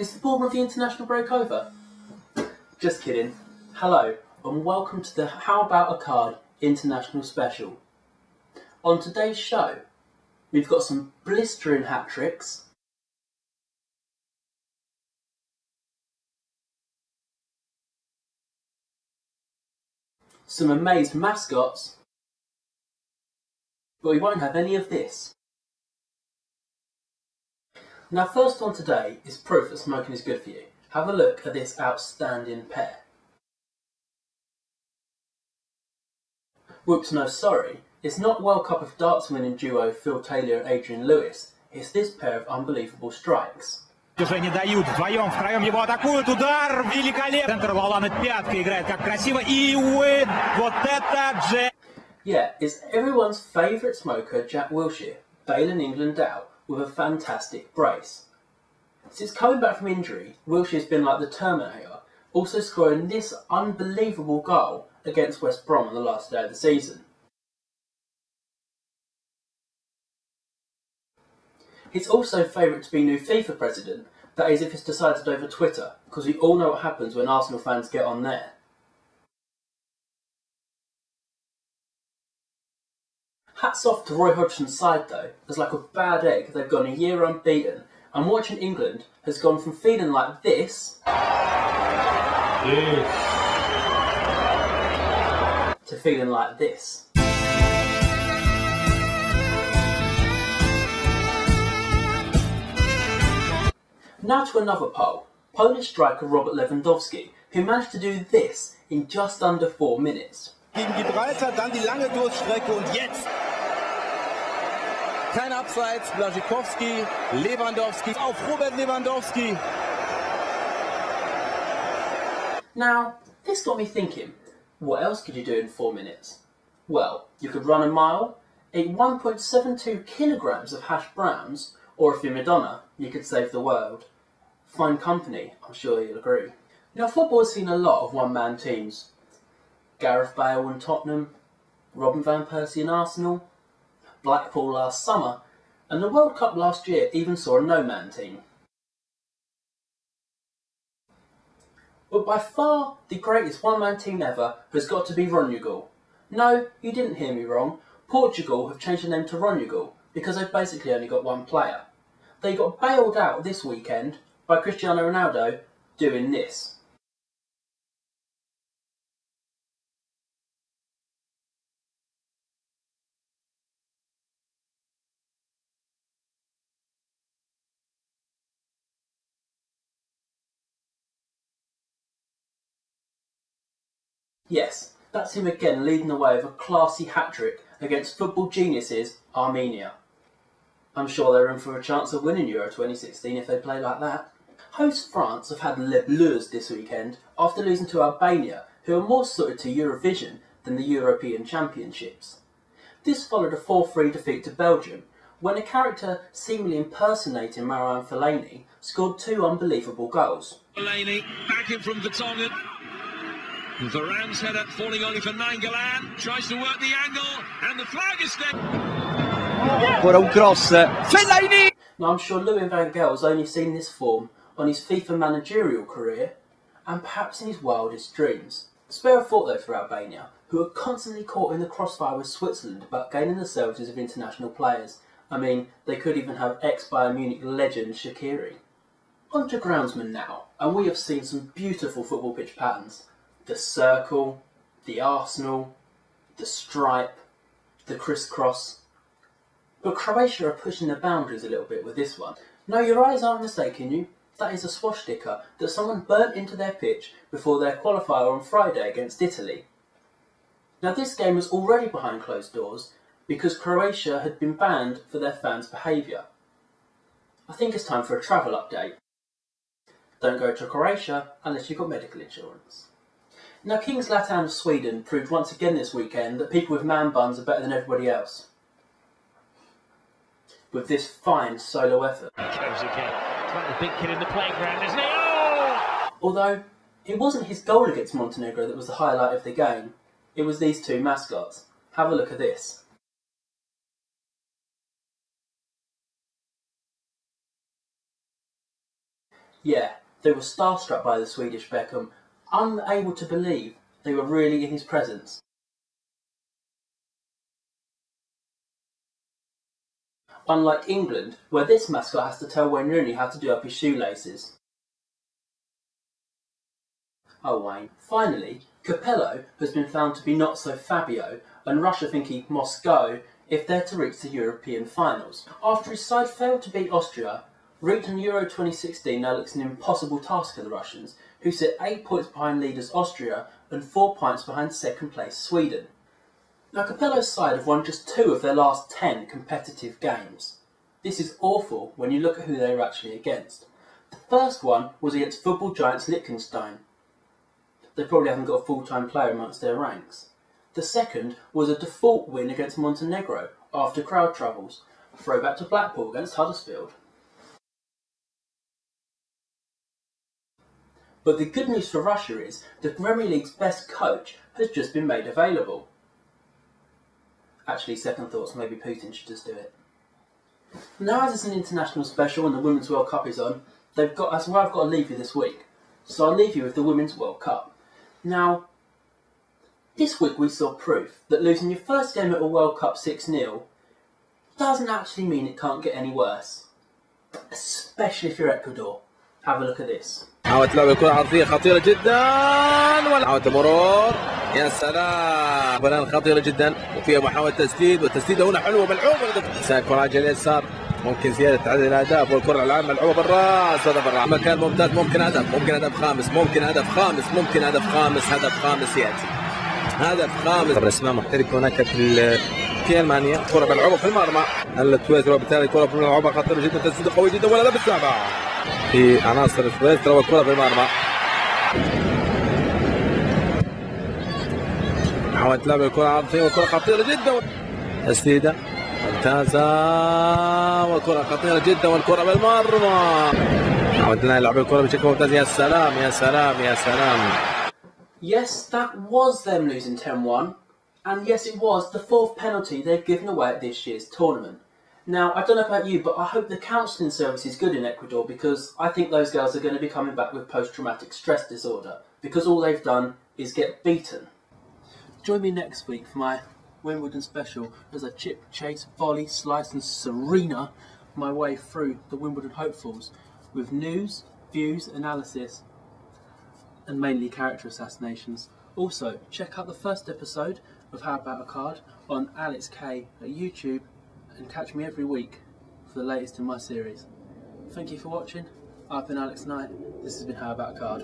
Is the boredom of the international break over? Just kidding. Hello, and welcome to the How About a Card International Special. On today's show, we've got some blistering hat-tricks, some amazed mascots, but we won't have any of this. Now, first on today is proof that smoking is good for you. Have a look at this outstanding pair. Whoops, no sorry, it's not World Cup of Darts winning duo Phil Taylor and Adrian Lewis, it's this pair of unbelievable strikes. Уже не дают втроем его атакуют, удар великолепный. Центр Лолана пяткой играет как красиво и Уэйд, вот это Джек. Yeah, it's everyone's favourite smoker Jack Wilshere, bailing England out with a fantastic brace. Since coming back from injury, Wilshere's been like the Terminator, also scoring this unbelievable goal against West Brom on the last day of the season. He's also favourite to be new FIFA president, that is if it's decided over Twitter, because we all know what happens when Arsenal fans get on there. Hats off to Roy Hodgson's side though, as like a bad egg they've gone a year unbeaten, and watching England has gone from feeling like this to feeling like this. Now to another poll, Polish striker Robert Lewandowski, who managed to do this in just under 4 minutes. Gegen Gibraltar, dann die lange Durchstrecke und jetzt kein Abseits, Błaszczykowski, Lewandowski, auf Robert Lewandowski. Now, this got me thinking, what else could you do in 4 minutes? Well, you could run a mile, eat 1.72 kilograms of hash browns, or if you're Madonna, you could save the world. Fine company, I'm sure you'll agree. Now, football has seen a lot of one-man teams. Gareth Bale and Tottenham, Robin van Persie and Arsenal, Blackpool last summer, and the World Cup last year even saw a no-man team. But by far the greatest one-man team ever has got to be Ronaldo. No, you didn't hear me wrong. Portugal have changed the name to Ronaldo because they've basically only got one player. They got bailed out this weekend by Cristiano Ronaldo doing this. Yes, that's him again leading the way with a classy hat-trick against football geniuses Armenia. I'm sure they're in for a chance of winning Euro 2016 if they play like that. Host France have had Les Bleus this weekend after losing to Albania, who are more suited to Eurovision than the European Championships. This followed a 4-3 defeat to Belgium, when a character seemingly impersonating Marouane Fellaini scored 2 unbelievable goals. Fellaini back in from Vertonghen. Varane's header falling only for Nainggolan, tries to work the angle, and the flag is there. Ora un cross, Fellaini! Now I'm sure Louis van Gaal has only seen this form on his FIFA managerial career, and perhaps in his wildest dreams. Spare a thought though for Albania, who are constantly caught in the crossfire with Switzerland about gaining the services of international players. I mean, they could even have ex-Bayern Munich legend Shaqiri. On to groundsmen now, and we have seen some beautiful football pitch patterns. The circle, the Arsenal, the stripe, the crisscross. But Croatia are pushing the boundaries a little bit with this one. No, your eyes aren't mistaking you. That is a swastika that someone burnt into their pitch before their qualifier on Friday against Italy. Now this game was already behind closed doors because Croatia had been banned for their fans' behaviour. I think it's time for a travel update. Don't go to Croatia unless you've got medical insurance. Now King Zlatan of Sweden proved once again this weekend that people with man buns are better than everybody else. With this fine solo effort. He goes again. It's like the big kid in the playground, isn't he? Oh! Although, it wasn't his goal against Montenegro that was the highlight of the game. It was these two mascots. Have a look at this. Yeah, they were starstruck by the Swedish Beckham, unable to believe they were really in his presence. Unlike England, where this mascot has to tell Wayne Rooney how to do up his shoelaces. Oh Wayne. Finally, Capello has been found to be not so Fabio, and Russia think he must go if they're to reach the European finals. After his side failed to beat Austria, reaching Euro 2016 now looks an impossible task for the Russians, who sit 8 points behind leaders Austria and 4 points behind second place Sweden. Now Capello's side have won just 2 of their last 10 competitive games. This is awful when you look at who they were actually against. The first one was against football giants Liechtenstein. They probably haven't got a full-time player amongst their ranks. The second was a default win against Montenegro after crowd troubles. Throwback to Blackpool against Huddersfield. But the good news for Russia is the Premier League's best coach has just been made available. Actually, second thoughts, maybe Putin should just do it. Now as it's an international special and the Women's World Cup is on, that's where I've got to leave you this week. So I'll leave you with the Women's World Cup. Now, this week we saw proof that losing your first game at a World Cup 6-0 doesn't actually mean it can't get any worse. Especially if you're Ecuador. Have a look at this. حاولت لعب الكرة عرضية خطيرة جدا وحاولت المرور يا سلام بلان خطيرة جدا وفيها محاولة تسديد والتسديدة هنا حلوة ملعوبة الكرة على اليسار ممكن زيادة تعديل الأهداف والكرة العامة ملعوبة بالراس هدف بالراس مكان ممتاز ممكن هدف خامس هدف خامس يأتي هدف خامس الرسمة محترفة هناك في ألمانيا كرة ملعوبة في المرمى التويتر وبالتالي كرة ملعوبة خطيرة جدا تسديد قوي جدا ولا بالسابعة في عناصر التويتر والكرة في المرمى حاولت لعب الكرة عرضية والكرة خطيرة جدا تسديدة ممتازة والكرة خطيرة جدا والكرة بالمرمى حاولت نلعب الكرة بشكل ممتاز يا سلام يا سلام يا سلام. Yes, that was them losing 10-1, and yes it was the 4th penalty they've given away at this year's tournament. Now, I don't know about you, but I hope the counselling service is good in Ecuador because I think those girls are going to be coming back with post-traumatic stress disorder because all they've done is get beaten. Join me next week for my Wimbledon special as I chip, chase, volley, slice and Serena my way through the Wimbledon hopefuls with news, views, analysis and mainly character assassinations. Also, check out the first episode of How About a Card on Alex K at YouTube and catch me every week for the latest in my series. Thank you for watching. I've been Alex Knight. This has been How About a Card.